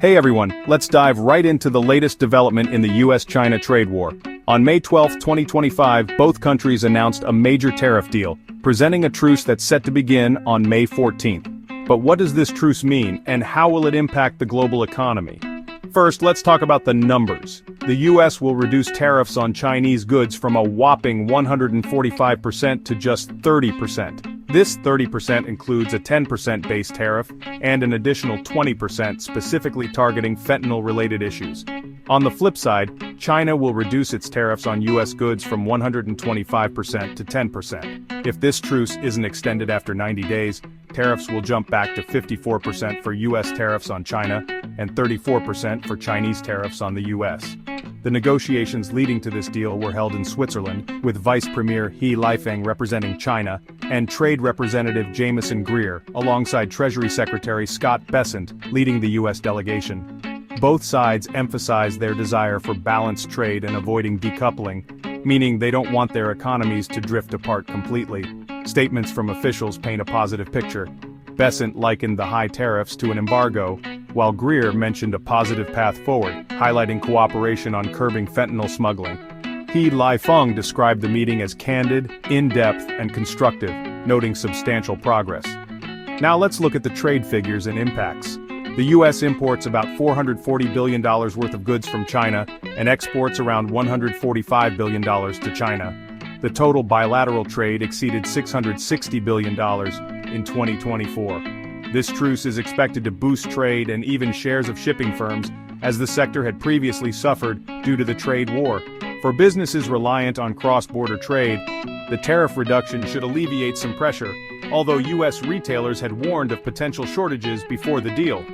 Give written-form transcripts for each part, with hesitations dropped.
Hey everyone, let's dive right into the latest development in the US-China trade war. On May 12, 2025, both countries announced a major tariff deal, presenting a truce that's set to begin on May 14th. But what does this truce mean, and how will it impact the global economy? First, let's talk about the numbers. The US will reduce tariffs on Chinese goods from a whopping 145% to just 30%. This 30% includes a 10% base tariff and an additional 20% specifically targeting fentanyl-related issues. On the flip side, China will reduce its tariffs on US goods from 125% to 10%. If this truce isn't extended after 90 days, tariffs will jump back to 54% for US tariffs on China and 34% for Chinese tariffs on the US. The negotiations leading to this deal were held in Switzerland, with Vice Premier He Lifeng representing China, and Trade Representative Jameson Greer, alongside Treasury Secretary Scott Bessent, leading the U.S. delegation. Both sides emphasize their desire for balanced trade and avoiding decoupling, meaning they don't want their economies to drift apart completely. Statements from officials paint a positive picture. Bessent likened the high tariffs to an embargo, while Greer mentioned a positive path forward, highlighting cooperation on curbing fentanyl smuggling. He Lifeng described the meeting as candid, in-depth, and constructive, noting substantial progress. Now let's look at the trade figures and impacts. The U.S. imports about $440 billion worth of goods from China and exports around $145 billion to China. The total bilateral trade exceeded $660 billion in 2024. This truce is expected to boost trade and even shares of shipping firms, as the sector had previously suffered due to the trade war. For businesses reliant on cross-border trade, the tariff reduction should alleviate some pressure, although U.S. retailers had warned of potential shortages before the deal.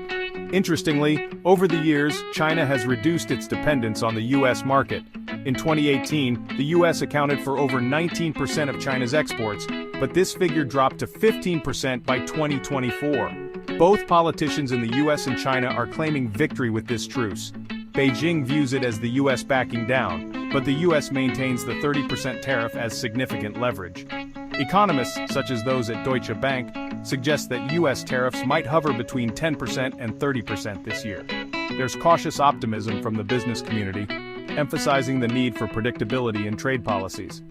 Interestingly, over the years, China has reduced its dependence on the U.S. market. In 2018, the U.S. accounted for over 19% of China's exports, but this figure dropped to 15% by 2024. Both politicians in the U.S. and China are claiming victory with this truce. Beijing views it as the U.S. backing down, but the U.S. maintains the 30% tariff as significant leverage. Economists, such as those at Deutsche Bank, suggest that U.S. tariffs might hover between 10% and 30% this year. There's cautious optimism from the business community, emphasizing the need for predictability in trade policies.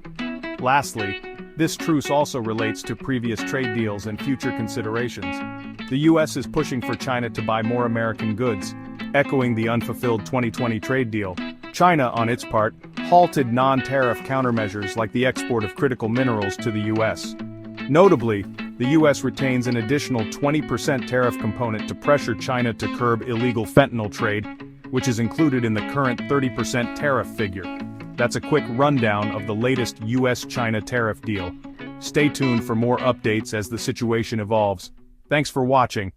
Lastly, this truce also relates to previous trade deals and future considerations. The U.S. is pushing for China to buy more American goods, echoing the unfulfilled 2020 trade deal. China, on its part, halted non-tariff countermeasures like the export of critical minerals to the U.S. Notably, the U.S. retains an additional 20% tariff component to pressure China to curb illegal fentanyl trade, which is included in the current 30% tariff figure. That's a quick rundown of the latest US-China tariff deal. Stay tuned for more updates as the situation evolves. Thanks for watching.